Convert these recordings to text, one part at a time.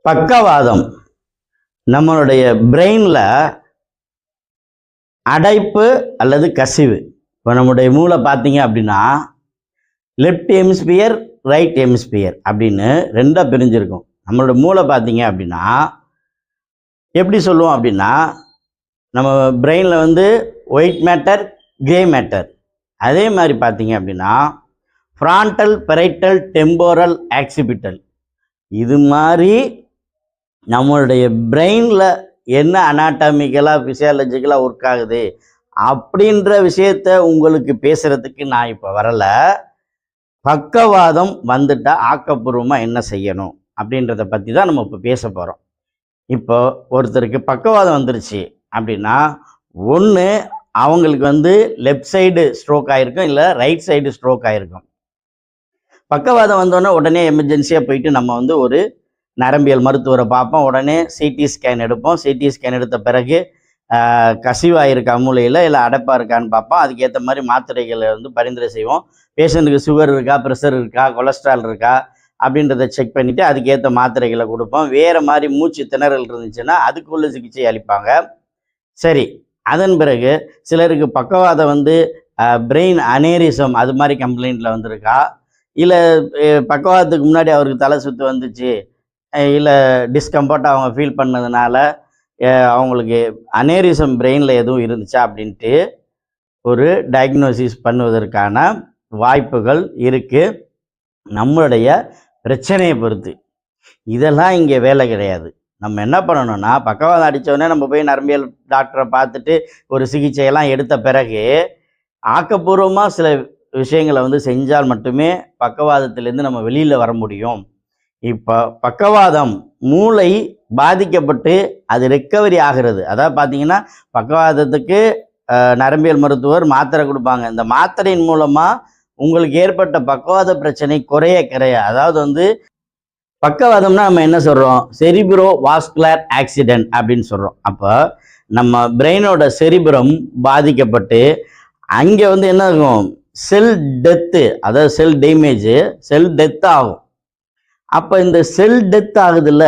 பக்கவாதம் நம்மளுடைய பிரெயினில் அடைப்பு அல்லது கசிவு. இப்போ நம்முடைய மூளை பார்த்தீங்க அப்படின்னா லெஃப்ட் ஹெமிஸ்பியர் ரைட் ஹெமிஸ்பியர் அப்படின்னு ரெண்டாக பிரிஞ்சிருக்கும். நம்மளோட மூளை பார்த்தீங்க அப்படின்னா எப்படி சொல்லுவோம் அப்படின்னா, நம்ம பிரெயினில் வந்து ஒயிட் மேட்டர் கிரே மேட்டர், அதே மாதிரி பார்த்தீங்க அப்படின்னா ஃப்ரான்டல் பெரைட்டல் டெம்போரல் ஆக்சிபிட்டல், இது மாதிரி நம்மளுடைய பிரெயினில் என்ன அனாட்டமிக்கலாக ஃபிசியாலஜிக்கலாக ஒர்க் ஆகுது அப்படின்ற விஷயத்த உங்களுக்கு பேசுகிறதுக்கு நான் இப்போ வரலை. பக்கவாதம் வந்துட்டால் ஆக்கப்பூர்வமாக என்ன செய்யணும் அப்படின்றத பற்றி தான் நம்ம இப்போ பேச போகிறோம். இப்போ ஒருத்தருக்கு பக்கவாதம் வந்துருச்சு அப்படின்னா, ஒன்று அவங்களுக்கு வந்து லெஃப்ட் சைடு ஸ்ட்ரோக் ஆகிருக்கும், இல்லை ரைட் சைடு ஸ்ட்ரோக் ஆகிருக்கும். பக்கவாதம் வந்தோடனே உடனே எமர்ஜென்சியாக போயிட்டு நம்ம வந்து ஒரு நரம்பியல் மருத்துவரை பார்ப்போம். உடனே சிடி ஸ்கேன் எடுப்போம். சிடி ஸ்கேன் எடுத்த பிறகு கசிவாக இருக்கா மூளையில், இல்லை அடைப்பாக இருக்கான்னு பார்ப்போம். அதுக்கேற்ற மாதிரி மாத்திரைகளை வந்து பரிந்துரை செய்வோம். பேஷண்ட்டுக்கு சுகர் இருக்கா, ப்ரெஷர் இருக்கா, கொலஸ்ட்ரால் இருக்கா அப்படின்றத செக் பண்ணிவிட்டு அதுக்கேற்ற மாத்திரைகளை கொடுப்போம். வேறு மாதிரி மூச்சு திணறல் இருந்துச்சுன்னா அதுக்குள்ள சிகிச்சை அளிப்பாங்க. சரி, அதன் பிறகு சிலருக்கு பக்கவாதம் வந்து பிரெயின் அனேரிசம் அது மாதிரி கம்ப்ளைண்ட்டில் வந்திருக்கா, இல்லை பக்கவாதத்துக்கு முன்னாடி அவருக்கு தலை சுற்று வந்துச்சு, இல்லை டிஸ்கம்ஃபர்ட் அவங்க ஃபீல் பண்ணதுனால அவங்களுக்கு அனேரிசம் பிரெயினில் எதுவும் இருந்துச்சா அப்படின்ட்டு ஒரு டயக்னோசிஸ் பண்ணுவதற்கான வாய்ப்புகள் இருக்குது. நம்மளுடைய பிரச்சனையை பொறுத்து இதெல்லாம் இங்கே வேலை கிடையாது. நம்ம என்ன பண்ணணும்னா, பக்கவாதம் அடித்தோடனே நம்ம போய் நரம்பியல் டாக்டரை பார்த்துட்டு ஒரு சிகிச்சையெல்லாம் எடுத்த பிறகு ஆக்கப்பூர்வமாக சில விஷயங்களை வந்து செஞ்சால் மட்டுமே பக்கவாதத்திலேருந்து நம்ம வெளியில் வர முடியும். இப்போ பக்கவாதம் மூளை பாதிக்கப்பட்டு அது ரெக்கவரி ஆகிறது. அதாவது பார்த்தீங்கன்னா பக்கவாதத்துக்கு நரம்பியல் மருத்துவர் மாத்திரை கொடுப்பாங்க. இந்த மாத்திரையின் மூலமாக உங்களுக்கு ஏற்பட்ட பக்கவாத பிரச்சனை குறைய, அதாவது வந்து பக்கவாதம்னா நம்ம என்ன சொல்கிறோம், செரிப்ரோ வாஸ்குலர் ஆக்சிடென்ட் அப்படின்னு சொல்கிறோம். அப்போ நம்ம பிரெயினோட செரிப்ரம் பாதிக்கப்பட்டு அங்கே வந்து என்ன ஆகும், செல் டெத்து, அதாவது செல் டேமேஜ், செல் டெத் ஆகும். அப்போ இந்த செல் டெத் ஆகுதுல்ல,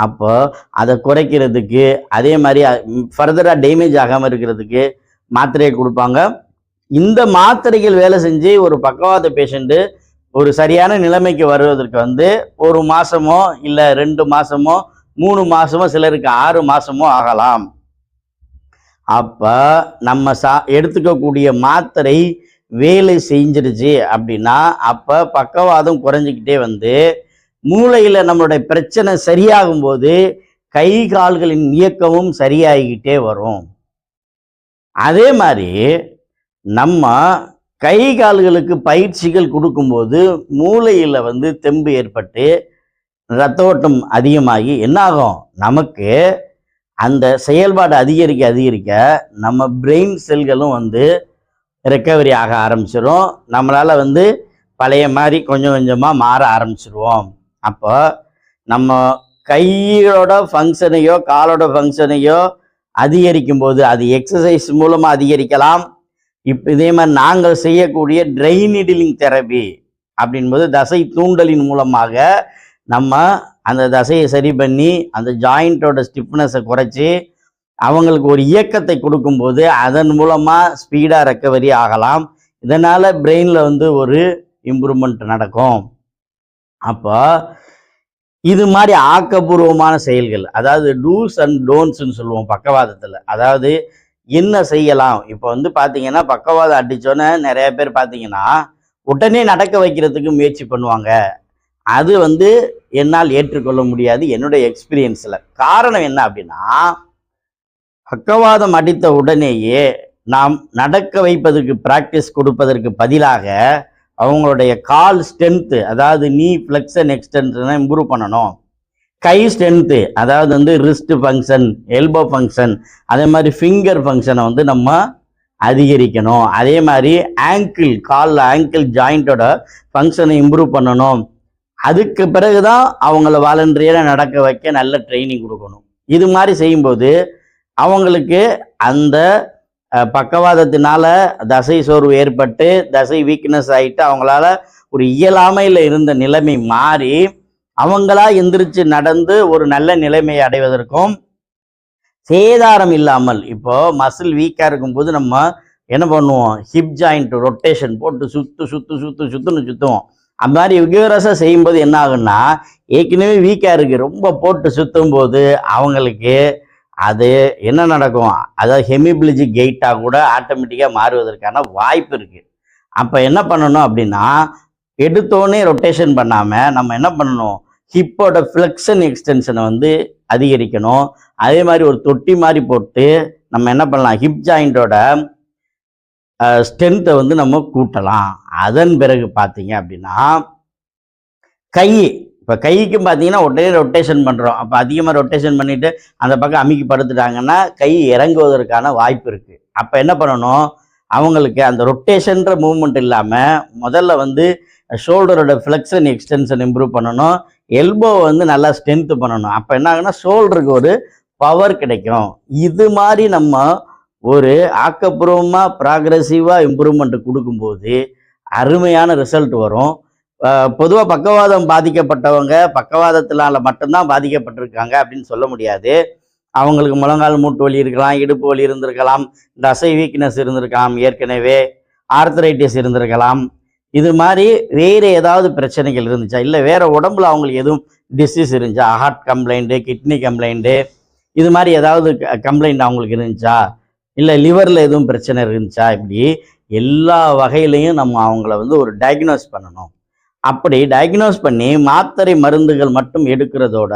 அப்போ அதை குறைக்கிறதுக்கு, அதே மாதிரி ஃபர்தராக டேமேஜ் ஆகாமல் இருக்கிறதுக்கு மாத்திரையை கொடுப்பாங்க. இந்த மாத்திரைகள் வேலை செஞ்சு ஒரு பக்கவாத பேஷண்ட்டு ஒரு சரியான நிலைமைக்கு வருவதற்கு வந்து 1 மாதமோ இல்லை 2 மாதமோ 3 மாதமோ சிலருக்கு 6 மாதமோ ஆகலாம். அப்போ நம்ம எடுத்துக்கக்கூடிய மாத்திரை வேலை செஞ்சிருச்சு அப்படின்னா அப்போ பக்கவாதம் குறைஞ்சிக்கிட்டே வந்து மூளையில் நம்மளுடைய பிரச்சனை சரியாகும் போது கை கால்களின் இயக்கமும் சரியாகிக்கிட்டே வரும். அதே மாதிரி நம்ம கை கால்களுக்கு பயிற்சிகள் கொடுக்கும்போது மூளையில் வந்து தெம்பு ஏற்பட்டு இரத்த ஓட்டம் அதிகமாகி என்னாகும், நமக்கு அந்த செயல்பாடு அதிகரிக்க அதிகரிக்க நம்ம பிரெயின் செல்களும் வந்து ரெக்கவரி ஆக ஆரம்பிச்சிடும். நம்மளால் வந்து பழைய மாதிரி கொஞ்சம் கொஞ்சமாக மாற ஆரம்பிச்சிடுவோம். அப்போ நம்ம கையோட ஃபங்க்ஷனையோ காலோட ஃபங்க்ஷனையோ அதிகரிக்கும் போது அது எக்ஸசைஸ் மூலமாக அதிகரிக்கலாம். இப்போ இதே மாதிரி நாங்கள் செய்யக்கூடிய ட்ரை நீடிலிங் தெரப்பி அப்படின்போது தசை தூண்டலின் மூலமாக நம்ம அந்த தசையை சரி பண்ணி அந்த ஜாயிண்ட்டோட ஸ்டிஃப்னஸை குறைச்சி அவங்களுக்கு ஒரு இயக்கத்தை கொடுக்கும்போது அதன் மூலமாக ஸ்பீடாக ரெக்கவரி ஆகலாம். இதனால் பிரெயினில் வந்து ஒரு இம்ப்ரூவ்மெண்ட் நடக்கும். அப்போ இது மாதிரி ஆக்கப்பூர்வமான செயல்கள், அதாவது டூஸ் அண்ட் டோன்ட்ஸ்ன்னு சொல்லுவோம் பக்கவாதத்தில். அதாவது என்ன செய்யலாம், இப்போ வந்து பார்த்தீங்கன்னா பக்கவாதம் அடித்தோன்னே நிறைய பேர் பார்த்தீங்கன்னா உடனே நடக்க வைக்கிறதுக்கு முயற்சி பண்ணுவாங்க. அது வந்து என்னால் ஏற்றுக்கொள்ள முடியாது என்னுடைய எக்ஸ்பீரியன்ஸில். காரணம் என்ன அப்படின்னா, பக்கவாதம் அடித்த உடனேயே நாம் நடக்க வைப்பதற்கு ப்ராக்டிஸ் கொடுப்பதற்கு பதிலாக அவங்களுடைய கால் ஸ்ட்ரென்த்து, அதாவது நீ ஃப்ளெக்ஷன் எக்ஸ்டென்ஷனை இம்ப்ரூவ் பண்ணணும். கை ஸ்ட்ரென்த்து, அதாவது வந்து ரிஸ்ட் ஃபங்க்ஷன், எல்போ ஃபங்க்ஷன், அதே மாதிரி ஃபிங்கர் ஃபங்க்ஷனை வந்து நம்ம அதிகரிக்கணும். அதே மாதிரி ஆங்கிள், காலில் ஆங்கிள் ஜாயிண்ட்டோட ஃபங்க்ஷனை இம்ப்ரூவ் பண்ணணும். அதுக்கு பிறகு தான் அவங்கள வாலண்டரியாக நடக்க வைக்க நல்ல ட்ரைனிங் கொடுக்கணும். இது மாதிரி செய்யும்போது அவங்களுக்கு அந்த பக்கவாதத்தினால தசை சோர்வு ஏற்பட்டு தசை வீக்னஸ் ஆகிட்டு அவங்களால ஒரு இயலாமையில் இருந்த நிலைமை மாறி அவங்களா எந்திரிச்சு நடந்து ஒரு நல்ல நிலைமையை அடைவதற்கும் சேதாரம் இல்லாமல், இப்போ மசில் வீக்காக இருக்கும்போது நம்ம என்ன பண்ணுவோம், ஹிப் ஜாயிண்ட் ரொட்டேஷன் போட்டு சுத்துன்னு சுற்றுவோம். அந்த மாதிரி விகரஸாக செய்யும்போது என்ன ஆகுன்னா, ஏற்கனவே வீக்காக இருக்குது ரொம்ப போட்டு சுற்றும் போது அவங்களுக்கு அது என்ன நடக்கும், அதாவது ஹெமிப்ளிஜிக் கெயிட்டாக கூட ஆட்டோமேட்டிக்காக மாறுவதற்கான வாய்ப்பு இருக்குது. அப்போ என்ன பண்ணணும் அப்படின்னா, எடுத்தோடனே ரொட்டேஷன் பண்ணாமல் நம்ம என்ன பண்ணணும், ஹிப்போட ஃப்ளெக்ஷன் எக்ஸ்டென்ஷனை வந்து அதிகரிக்கணும். அதே மாதிரி ஒரு தொட்டி மாதிரி போட்டு நம்ம என்ன பண்ணலாம், ஹிப் ஜாயிண்டோட ஸ்ட்ரென்த்தை வந்து நம்ம கூட்டலாம். அதன் பிறகு பார்த்தீங்க அப்படின்னா கை, இப்போ கைக்கும் பார்த்தீங்கன்னா உடனே ரொட்டேஷன் பண்ணுறோம். அப்போ அதிகமாக ரொட்டேஷன் பண்ணிவிட்டு அந்த பக்கம் அமுக்கி படுத்துட்டாங்கன்னா கை இறங்குவதற்கான வாய்ப்பு இருக்குது. அப்போ என்ன பண்ணணும், அவங்களுக்கு அந்த ரொட்டேஷன்ற மூவ்மெண்ட் இல்லாமல் முதல்ல வந்து ஷோல்டரோட ஃப்ளெக்ஷன் எக்ஸ்டென்ஷன் இம்ப்ரூவ் பண்ணணும், எல்போவை வந்து நல்லா ஸ்ட்ரென்த்து பண்ணணும். அப்போ என்ன ஆகுன்னா ஷோல்டருக்கு ஒரு பவர் கிடைக்கும். இது மாதிரி நம்ம ஒரு ஆக்கப்பூர்வமாக ப்ராக்ரெசிவாக இம்ப்ரூவ்மெண்ட் கொடுக்கும்போது அருமையான ரிசல்ட் வரும். பொதுவாக பக்கவாதம் பாதிக்கப்பட்டவங்க பக்கவாதத்தினால மட்டும்தான் பாதிக்கப்பட்டிருக்காங்க அப்படின்னு சொல்ல முடியாது. அவங்களுக்கு முழங்கால் மூட்டு வலி இருக்கலாம், இடுப்பு வலி இருந்திருக்கலாம், தசை வீக்னஸ் இருந்திருக்கலாம், ஏற்கனவே ஆர்த்தரைட்டிஸ் இருந்திருக்கலாம். இது மாதிரி வேறு ஏதாவது பிரச்சனைகள் இருந்துச்சா, இல்லை வேறு உடம்புல அவங்களுக்கு எதுவும் டிசீஸ் இருந்துச்சா, ஹார்ட் கம்ப்ளைண்ட்டு, கிட்னி கம்ப்ளைண்ட்டு, இது மாதிரி ஏதாவது கம்ப்ளைண்ட் அவங்களுக்கு இருந்துச்சா, இல்லை லிவரில் எதுவும் பிரச்சனை இருந்துச்சா, இப்படி எல்லா வகையிலையும் நம்ம அவங்கள வந்து ஒரு டயக்னோஸ் பண்ணணும். அப்படி டயக்னோஸ் பண்ணி மாத்திரை மருந்துகள் மட்டும் எடுக்கிறதோட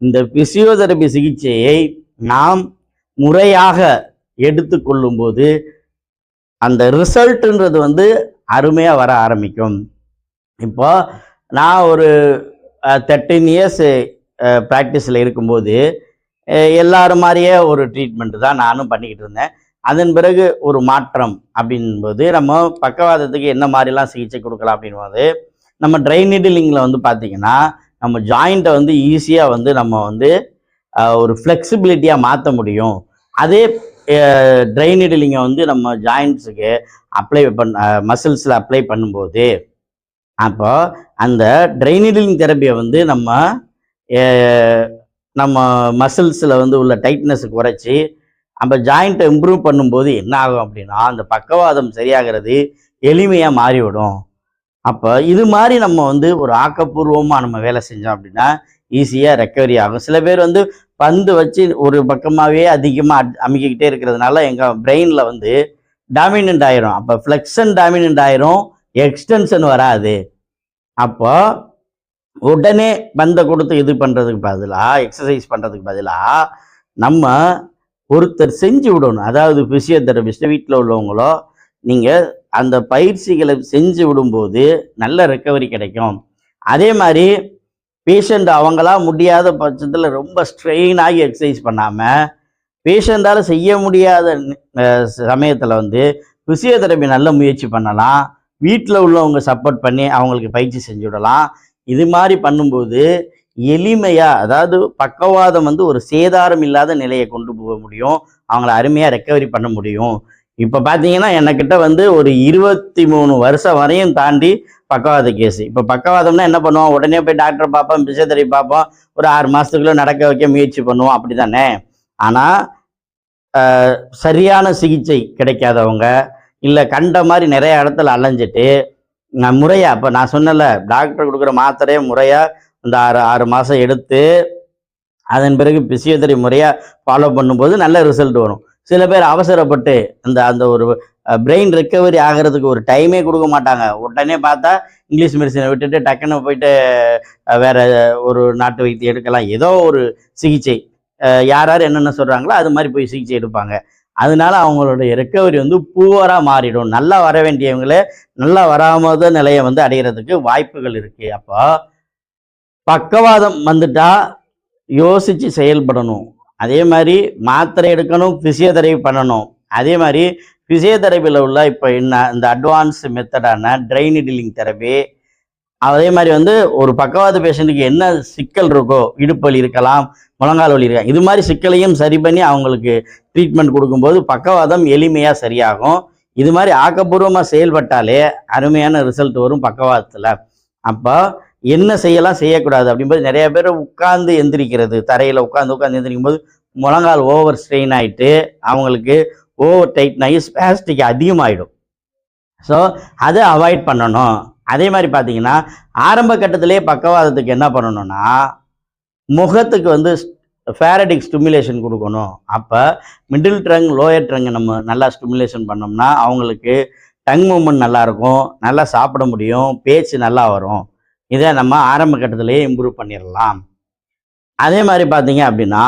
இந்த பிசியோதெரபி சிகிச்சையை நாம் முறையாக எடுத்துக்கொள்ளும்போது அந்த ரிசல்ட்டுன்றது வந்து அருமையாக வர ஆரம்பிக்கும். இப்போ நான் ஒரு 13 இயர்ஸ் ப்ராக்டிஸில் இருக்கும்போது எல்லாரும் மாதிரியே ஒரு ட்ரீட்மெண்ட்டு தான் நானும் பண்ணிக்கிட்டு இருந்தேன். அதன் பிறகு ஒரு மாற்றம் அப்படின்போது நம்ம பக்கவாதத்துக்கு என்ன மாதிரிலாம் சிகிச்சை கொடுக்கலாம் அப்படின்போது நம்ம ட்ரை நீடிலிங்கில் வந்து பார்த்திங்கன்னா நம்ம ஜாயிண்ட்டை வந்து ஈஸியாக வந்து நம்ம வந்து ஒரு ஃப்ளெக்சிபிலிட்டியாக மாற்ற முடியும். அதே ட்ரை நீடிலிங்கை வந்து நம்ம ஜாயிண்ட்ஸுக்கு அப்ளை மசில்ஸில் அப்ளை பண்ணும்போது அப்போ அந்த ட்ரை நீடிலிங் தெரப்பியை வந்து நம்ம மசில்ஸில் வந்து உள்ள டைட்னஸை குறைச்சி நம்ம ஜாயிண்ட்டை இம்ப்ரூவ் பண்ணும்போது என்ன ஆகும் அப்படின்னா அந்த பக்கவாதம் சரியாகிறது எளிமையாக மாறிவிடும். அப்போ இது மாதிரி நம்ம வந்து ஒரு ஆக்கப்பூர்வமாக நம்ம வேலை செஞ்சோம் அப்படின்னா ஈஸியாக ரெக்கவரி ஆகும். சில பேர் வந்து பந்து வச்சு ஒரு பக்கமாகவே அதிகமாக அமுக்கிக்கிட்டே இருக்கிறதுனால எங்கள் பிரெயினில் வந்து டாமினன்ட் ஆயிரும். அப்போ ஃப்ளெக்ஷன் டாமினன்ட் ஆயிரும், எக்ஸ்டென்ஷன் வராது. அப்போ உடனே பந்தை கொடுத்து இது பண்ணுறதுக்கு பதிலாக, எக்ஸசைஸ் பண்ணுறதுக்கு பதிலாக நம்ம ஒருத்தர் செஞ்சு விடணும். அதாவது ஃபிசியோதெரபிஸ்ட் வீட்டில் உள்ளவங்களோ நீங்கள் அந்த பயிற்சிகளை செஞ்சு விடும்போது நல்ல ரெக்கவரி கிடைக்கும். அதே மாதிரி பேஷண்ட் அவங்களா முடியாத பட்சத்தில் ரொம்ப ஸ்ட்ரெயின் ஆகி எக்ஸசைஸ் பண்ணாமல் பேஷண்டால் செய்ய முடியாத சமயத்தில் வந்து ஃபிசியோதெரபி நல்ல முயற்சி பண்ணலாம். வீட்டில் உள்ளவங்க சப்போர்ட் பண்ணி அவங்களுக்கு பயிற்சி செஞ்சு விடலாம். இது மாதிரி பண்ணும்போது எளிமையாக, அதாவது பக்கவாதம் வந்து ஒரு சேதாரம் இல்லாத நிலையை கொண்டு போக முடியும், அவங்கள அருமையாக ரெக்கவரி பண்ண முடியும். இப்போ பார்த்தீங்கன்னா என்கிட்ட வந்து ஒரு 23 வருஷம் வரையும் தாண்டி பக்கவாத கேஸு. இப்போ பக்கவாதம்னா என்ன பண்ணுவோம், உடனே போய் டாக்டரை பார்ப்போம், பிசியோதெரபி பார்ப்போம், ஒரு 6 மாதத்துக்குள்ளே நடக்க வைக்க முயற்சி பண்ணுவோம், அப்படி தானே. ஆனால் சரியான சிகிச்சை கிடைக்காதவங்க, இல்லை கண்ட மாதிரி நிறைய இடத்துல அலைஞ்சிட்டு முறையாக, இப்போ நான் சொன்னல டாக்டர் கொடுக்குற மாத்திரையை முறையாக இந்த 6 மாதம் எடுத்து அதன் பிறகு பிசியோதெரபி முறையாக ஃபாலோ பண்ணும்போது நல்ல ரிசல்ட் வரும். சில பேர் அவசரப்பட்டு அந்த ஒரு பிரெயின் ரெக்கவரி ஆகிறதுக்கு ஒரு டைமே கொடுக்க மாட்டாங்க. உடனே பார்த்தா இங்கிலீஷ் மெடிசனை விட்டுட்டு டக்குன்னு போயிட்டு வேறு ஒரு நாட்டு வைத்தியம் எடுக்கலாம், ஏதோ ஒரு சிகிச்சை யார் என்னென்ன சொல்கிறாங்களோ அது மாதிரி போய் சிகிச்சை எடுப்பாங்க. அதனால அவங்களுடைய ரெக்கவரி வந்து பூவராக மாறிடும். நல்லா வர வேண்டியவங்களே நல்லா வராமத நிலையை வந்து அடைகிறதுக்கு வாய்ப்புகள் இருக்குது. அப்போ பக்கவாதம் வந்துட்டா யோசித்து செயல்படணும். அதே மாதிரி மாத்திரை எடுக்கணும், ஃபிசியோதெரபி பண்ணணும். அதே மாதிரி ஃபிசியோதெரபியில் உள்ள இப்போ இந்த அட்வான்ஸ் மெத்தடான ட்ரை நீடிலிங் தெரப்பி, அதே மாதிரி வந்து ஒரு பக்கவாத பேஷண்ட்டுக்கு என்ன சிக்கல் இருக்கோ, இடுப்பு வலி இருக்கலாம், முழங்கால் வலி இருக்கலாம், இது மாதிரி சிக்கலையும் சரி பண்ணி அவங்களுக்கு ட்ரீட்மெண்ட் கொடுக்கும்போது பக்கவாதம் எளிமையாக சரியாகும். இது மாதிரி ஆக்கப்பூர்வமாக செயல்பட்டாலே அருமையான ரிசல்ட் வரும் பக்கவாதத்தில். அப்போ என்ன செய்யலாம் செய்யக்கூடாது அப்படிங்கும்போது நிறைய பேர் உட்கார்ந்து எந்திரிக்கிறது, தரையில் உட்காந்து எந்திரிக்கும் போது முழங்கால் ஓவர் ஸ்ட்ரெயின் ஆகிட்டு அவங்களுக்கு ஓவர் டைட்டன் ஆகி ஸ்பாஸ்டிக் அதிகமாகிடும். ஸோ அதை அவாய்ட் பண்ணணும். அதே மாதிரி பார்த்தீங்கன்னா ஆரம்ப கட்டத்திலே பக்கவாதத்துக்கு என்ன பண்ணணும்னா முகத்துக்கு வந்து ஃபேரடிக் ஸ்டிமுலேஷன் கொடுக்கணும். அப்போ மிடில் ட்ரங்க் லோயர் ட்ரங்க் நம்ம நல்லா ஸ்டிமுலேஷன் பண்ணோம்னா அவங்களுக்கு டங் மூமெண்ட் நல்லாயிருக்கும், நல்லா சாப்பிட முடியும், பேச்சு நல்லா வரும். இதை நம்ம ஆரம்ப கட்டத்திலேயே இம்ப்ரூவ் பண்ணிடலாம். அதே மாதிரி பார்த்தீங்க அப்படின்னா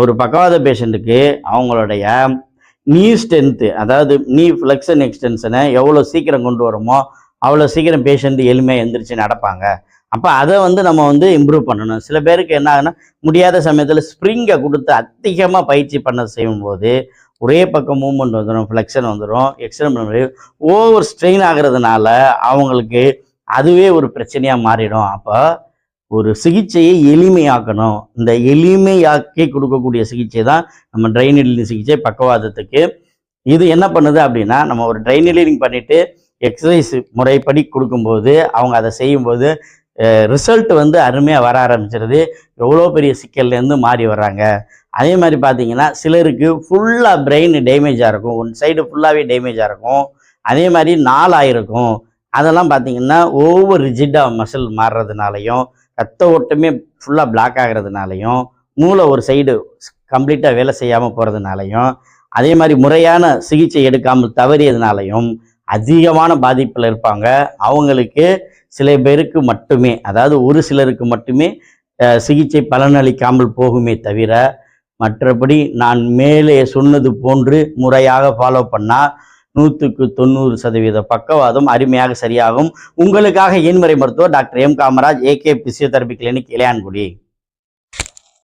ஒரு பக்கவாத பேஷண்ட்டுக்கு அவங்களுடைய நீ ஸ்ட்ரென்த்து, அதாவது நீ ஃப்ளெக்ஷன் எக்ஸ்டென்ஷனை எவ்வளோ சீக்கிரம் கொண்டு வரோமோ அவ்வளோ சீக்கிரம் பேஷண்ட் எளிமையாக எந்திரிச்சு நடப்பாங்க. அப்போ அதை வந்து நம்ம வந்து இம்ப்ரூவ் பண்ணணும். சில பேருக்கு என்ன ஆகுனா முடியாத சமயத்தில் ஸ்ப்ரிங்கை கொடுத்து அதிகமாக பயிற்சி பண்ண செய்யும்போது ஒரே பக்கம் மூவ்மெண்ட் வந்துடும், ஃப்ளெக்ஷன் வந்துடும், எக்ஸ்டென்ஷன் ஓவர் ஸ்ட்ரெயின் ஆகிறதுனால அவங்களுக்கு அதுவே ஒரு பிரச்சனையாக மாறிடும். அப்போ ஒரு சிகிச்சையை எளிமையாக்கணும். இந்த எளிமையாக்கி கொடுக்கக்கூடிய சிகிச்சை தான் நம்ம ட்ரை நீடிலிங் சிகிச்சை பக்கவாதத்துக்கு. இது என்ன பண்ணுது அப்படின்னா நம்ம ஒரு ட்ரை நீடிலிங் பண்ணிவிட்டு எக்ஸசைஸ் முறைப்படி கொடுக்கும்போது அவங்க அதை செய்யும்போது ரிசல்ட் வந்து அருமையாக வர ஆரம்பிச்சிருது. எவ்வளோ பெரிய சிக்கல்லேருந்து மாறி வர்றாங்க. அதே மாதிரி பார்த்தீங்கன்னா சிலருக்கு ஃபுல்லாக பிரெயின் டேமேஜாக இருக்கும், ஒன் சைடு ஃபுல்லாகவே டேமேஜாக இருக்கும், அதே மாதிரி நாளாயிருக்கும். அதெல்லாம் பார்த்தீங்கன்னா ஓவர் ரிஜிட்டாக மசில் மாறுறதுனாலையும் ரத்த ஓட்டமே ஃபுல்லாக பிளாக் ஆகிறதுனாலையும் மூளை ஒரு சைடு கம்ப்ளீட்டாக வேலை செய்யாமல் போகிறதுனாலையும் அதே மாதிரி முறையான சிகிச்சை எடுக்காமல் தவறியதுனாலையும் அதிகமான பாதிப்பில் இருப்பாங்க. அவங்களுக்கு சில பேருக்கு மட்டுமே, அதாவது ஒரு சிலருக்கு மட்டுமே சிகிச்சை பலனளிக்காமல் போகுமே தவிர மற்றபடி நான் மேலே சொன்னது போன்று முறையாக ஃபாலோ பண்ணால் 100க்கு 90% பக்கவாதம் அருமையாக சரியாகும். உங்களுக்காக எண்முறை மருத்துவர் doctor M Kamaraj, AK physiotherapy clinic, Ilayangudi.